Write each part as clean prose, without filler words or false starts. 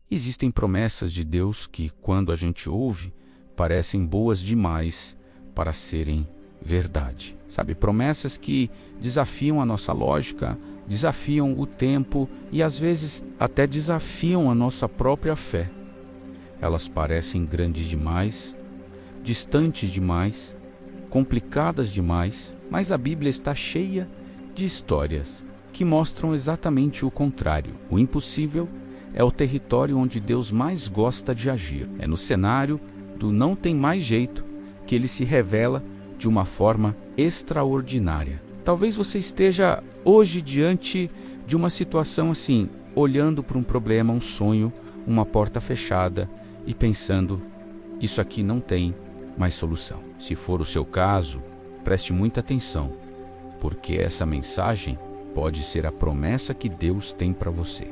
Existem promessas de Deus que, quando a gente ouve, parecem boas demais para serem verdade. Sabe, promessas que desafiam a nossa lógica, desafiam o tempo e às vezes até desafiam a nossa própria fé. Elas parecem grandes demais, distantes demais, complicadas demais, mas a Bíblia está cheia de histórias que mostram exatamente o contrário. O impossível é o território onde Deus mais gosta de agir. É no cenário do não tem mais jeito que ele se revela de uma forma extraordinária. Talvez você esteja hoje diante de uma situação assim, olhando para um problema, um sonho, uma porta fechada e pensando, isso aqui não tem mais solução. Se for o seu caso, preste muita atenção, porque essa mensagem pode ser a promessa que Deus tem para você.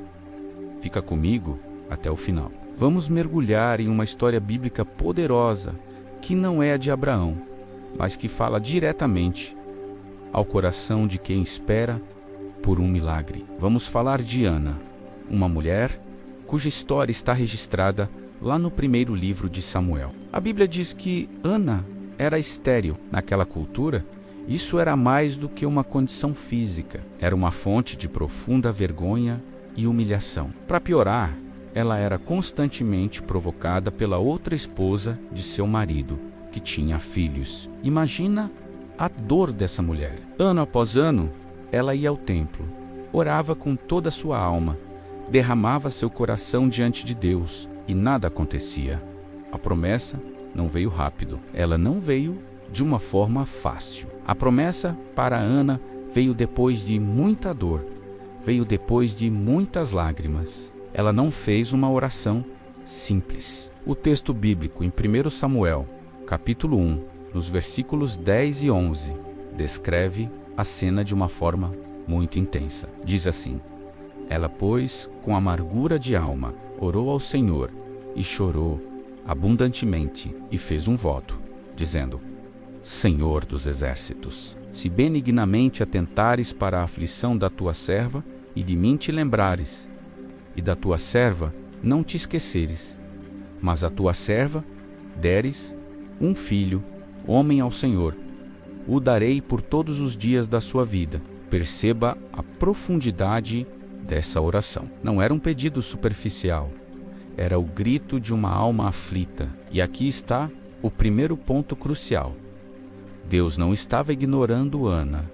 Fica comigo até o final. Vamos mergulhar em uma história bíblica poderosa que não é a de Abraão, mas que fala diretamente ao coração de quem espera por um milagre. Vamos falar de Ana, uma mulher cuja história está registrada lá no primeiro livro de Samuel. A Bíblia diz que Ana era estéril. Naquela cultura, isso era mais do que uma condição física. Era uma fonte de profunda vergonha e humilhação. Para piorar, ela era constantemente provocada pela outra esposa de seu marido, que tinha filhos. Imagina a dor dessa mulher. Ano após ano, ela ia ao templo, orava com toda a sua alma, derramava seu coração diante de Deus e nada acontecia. A promessa não veio rápido. Ela não veio de uma forma fácil. A promessa para Ana veio depois de muita dor, veio depois de muitas lágrimas. Ela não fez uma oração simples. O texto bíblico em 1 Samuel, capítulo 1, nos versículos 10 e 11, descreve a cena de uma forma muito intensa. Diz assim: ela, pois, com amargura de alma, orou ao Senhor e chorou abundantemente e fez um voto, dizendo: Senhor dos exércitos, se benignamente atentares para a aflição da tua serva e de mim te lembrares, e da tua serva não te esqueceres, mas a tua serva deres um filho, homem ao Senhor, o darei por todos os dias da sua vida. Perceba a profundidade dessa oração. Não era um pedido superficial, era o grito de uma alma aflita. E aqui está o primeiro ponto crucial. Deus não estava ignorando Ana.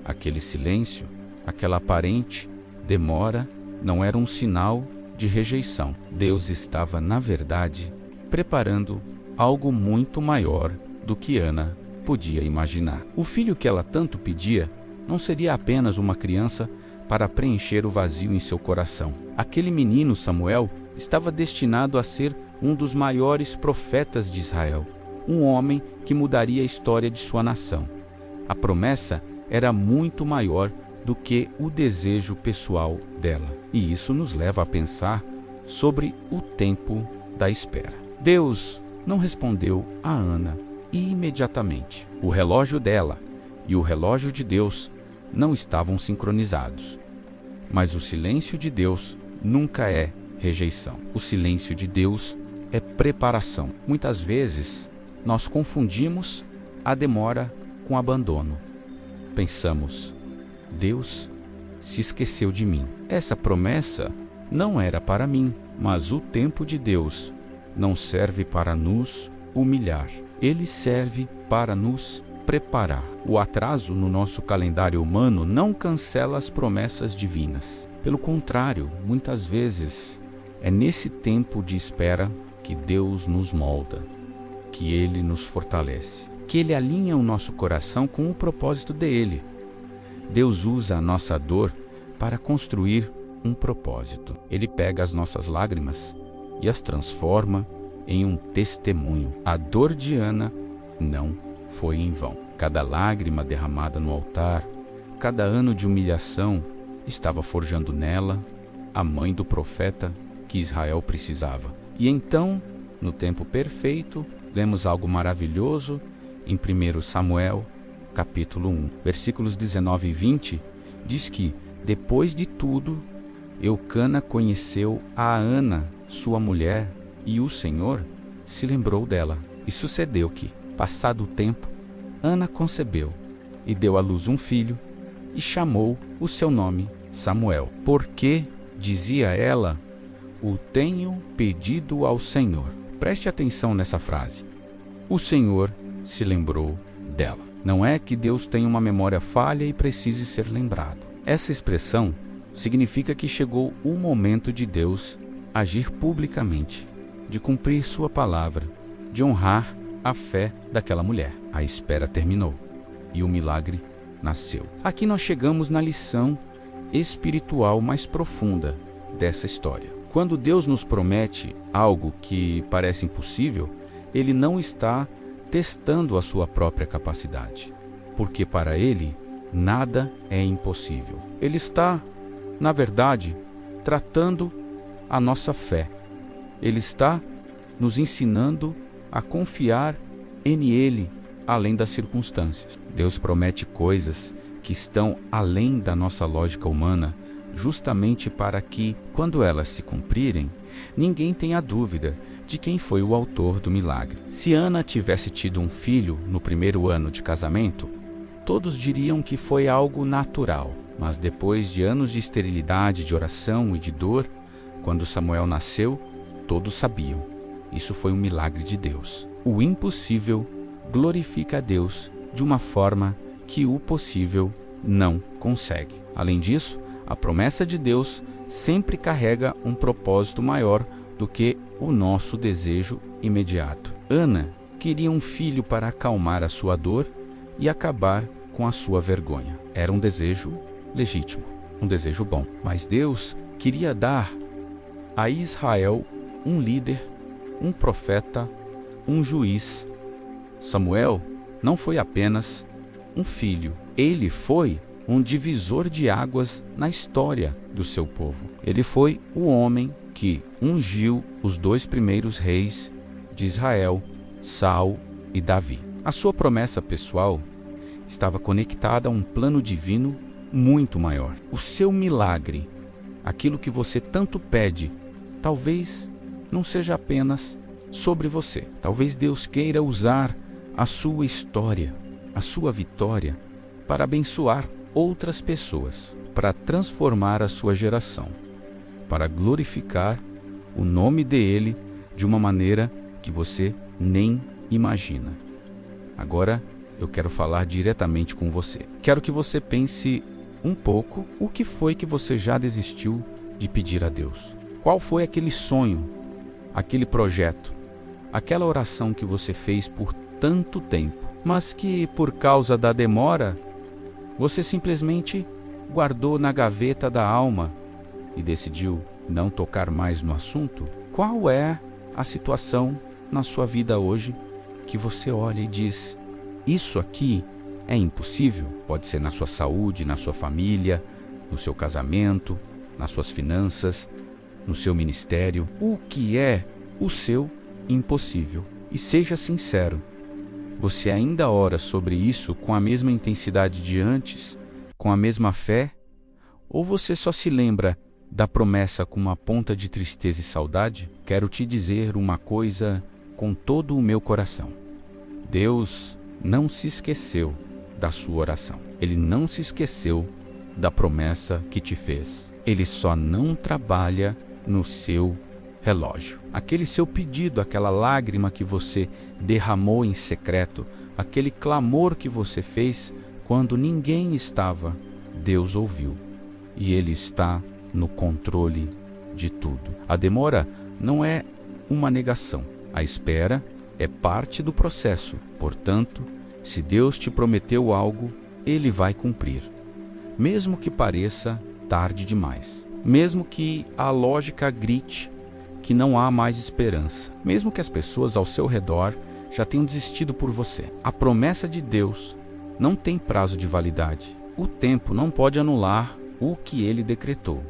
Aquele silêncio, aquela aparente demora, não era um sinal de rejeição. Deus estava, na verdade, preparando algo muito maior do que Ana podia imaginar. O filho que ela tanto pedia não seria apenas uma criança para preencher o vazio em seu coração. Aquele menino, Samuel, estava destinado a ser um dos maiores profetas de Israel, um homem que mudaria a história de sua nação. A promessa era muito maior do que o desejo pessoal dela. E isso nos leva a pensar sobre o tempo da espera. Deus não respondeu a Ana imediatamente. O relógio dela e o relógio de Deus não estavam sincronizados. Mas o silêncio de Deus nunca é rejeição. O silêncio de Deus é preparação. Muitas vezes nós confundimos a demora com abandono. Pensamos: Deus se esqueceu de mim. Essa promessa não era para mim, mas o tempo de Deus não serve para nos humilhar. Ele serve para nos preparar. O atraso no nosso calendário humano não cancela as promessas divinas. Pelo contrário, muitas vezes é nesse tempo de espera que Deus nos molda, que Ele nos fortalece, que Ele alinha o nosso coração com o propósito dele. Deus usa a nossa dor para construir um propósito. Ele pega as nossas lágrimas e as transforma em um testemunho. A dor de Ana não foi em vão. Cada lágrima derramada no altar, cada ano de humilhação, estava forjando nela a mãe do profeta que Israel precisava. E então, no tempo perfeito, lemos algo maravilhoso em 1 Samuel, capítulo 1, versículos 19 e 20, diz que, depois de tudo, Eucana conheceu a Ana, sua mulher, e o Senhor se lembrou dela. E sucedeu que, passado o tempo, Ana concebeu e deu à luz um filho e chamou o seu nome Samuel. Porque, dizia ela, o tenho pedido ao Senhor. Preste atenção nessa frase. O Senhor se lembrou dela. Não é que Deus tenha uma memória falha e precise ser lembrado. Essa expressão significa que chegou o momento de Deus agir publicamente, de cumprir sua palavra, de honrar a fé daquela mulher. A espera terminou e o milagre nasceu. Aqui nós chegamos na lição espiritual mais profunda dessa história. Quando Deus nos promete algo que parece impossível, Ele não está testando a sua própria capacidade, porque para Ele nada é impossível. Ele está, na verdade, tratando a nossa fé. Ele está nos ensinando a confiar em Ele, além das circunstâncias. Deus promete coisas que estão além da nossa lógica humana, justamente para que, quando elas se cumprirem, ninguém tenha dúvida de quem foi o autor do milagre. Se Ana tivesse tido um filho no primeiro ano de casamento, todos diriam que foi algo natural. Mas depois de anos de esterilidade, de oração e de dor, quando Samuel nasceu, todos sabiam. Isso foi um milagre de Deus. O impossível glorifica a Deus de uma forma que o possível não consegue. Além disso, a promessa de Deus sempre carrega um propósito maior do que o nosso desejo imediato. Ana queria um filho para acalmar a sua dor e acabar com a sua vergonha. Era um desejo legítimo, um desejo bom. Mas Deus queria dar a Israel um líder, um profeta, um juiz. Samuel não foi apenas um filho, ele foi um divisor de águas na história do seu povo. Ele foi o homem que ungiu os 2 primeiros reis de Israel, Saul e Davi. A sua promessa pessoal estava conectada a um plano divino muito maior. O seu milagre, aquilo que você tanto pede, talvez não seja apenas sobre você. Talvez Deus queira usar a sua história, a sua vitória, para abençoar outras pessoas, para transformar a sua geração, para glorificar o nome dele de uma maneira que você nem imagina. Agora eu quero falar diretamente com você. Quero que você pense um pouco o que foi que você já desistiu de pedir a Deus. Qual foi aquele sonho, aquele projeto, aquela oração que você fez por tanto tempo, mas que por causa da demora, você simplesmente guardou na gaveta da alma e decidiu não tocar mais no assunto? Qual é a situação na sua vida hoje que você olha e diz, isso aqui é impossível? Pode ser na sua saúde, na sua família, no seu casamento, nas suas finanças, no seu ministério. O que é o seu impossível? E seja sincero, você ainda ora sobre isso com a mesma intensidade de antes, com a mesma fé? Ou você só se lembra da promessa com uma ponta de tristeza e saudade? Quero te dizer uma coisa com todo o meu coração. Deus não se esqueceu da sua oração. Ele não se esqueceu da promessa que te fez. Ele só não trabalha no seu relógio. Aquele seu pedido, aquela lágrima que você derramou em secreto, aquele clamor que você fez quando ninguém estava, Deus ouviu. E Ele está no controle de tudo. A demora não é uma negação. A espera é parte do processo. Portanto, se Deus te prometeu algo, Ele vai cumprir. Mesmo que pareça tarde demais. Mesmo que a lógica grite que não há mais esperança. Mesmo que as pessoas ao seu redor já tenham desistido por você. A promessa de Deus não tem prazo de validade. O tempo não pode anular o que Ele decretou.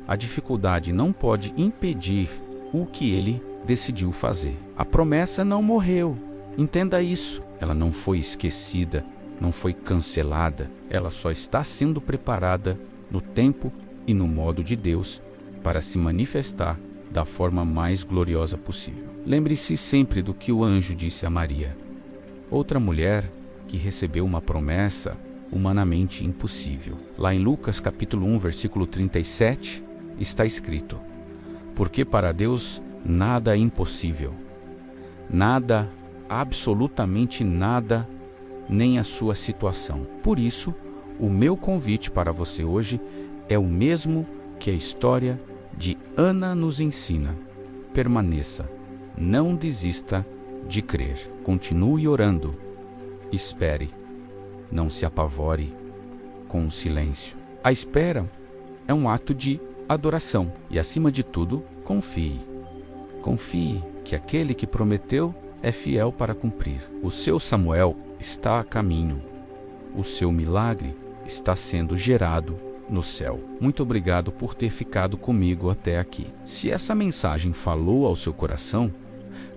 A dificuldade não pode impedir o que Ele decidiu fazer. A promessa não morreu. Entenda isso. Ela não foi esquecida, não foi cancelada. Ela só está sendo preparada no tempo e no modo de Deus para se manifestar da forma mais gloriosa possível. Lembre-se sempre do que o anjo disse a Maria, outra mulher que recebeu uma promessa humanamente impossível. Lá em Lucas capítulo 1, versículo 37, está escrito: porque para Deus nada é impossível, nada, absolutamente nada, nem a sua situação. Por isso, o meu convite para você hoje é o mesmo que a história de Ana nos ensina. Permaneça, não desista de crer. Continue orando, espere, não se apavore com o silêncio. A espera é um ato de adoração e, acima de tudo, confie. Confie que aquele que prometeu é fiel para cumprir. O seu Samuel está a caminho. O seu milagre está sendo gerado no céu. Muito obrigado por ter ficado comigo até aqui. Se essa mensagem falou ao seu coração,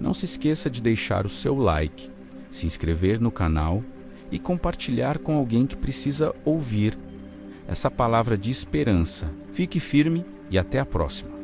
não se esqueça de deixar o seu like, se inscrever no canal e compartilhar com alguém que precisa ouvir essa palavra de esperança. Fique firme e até a próxima.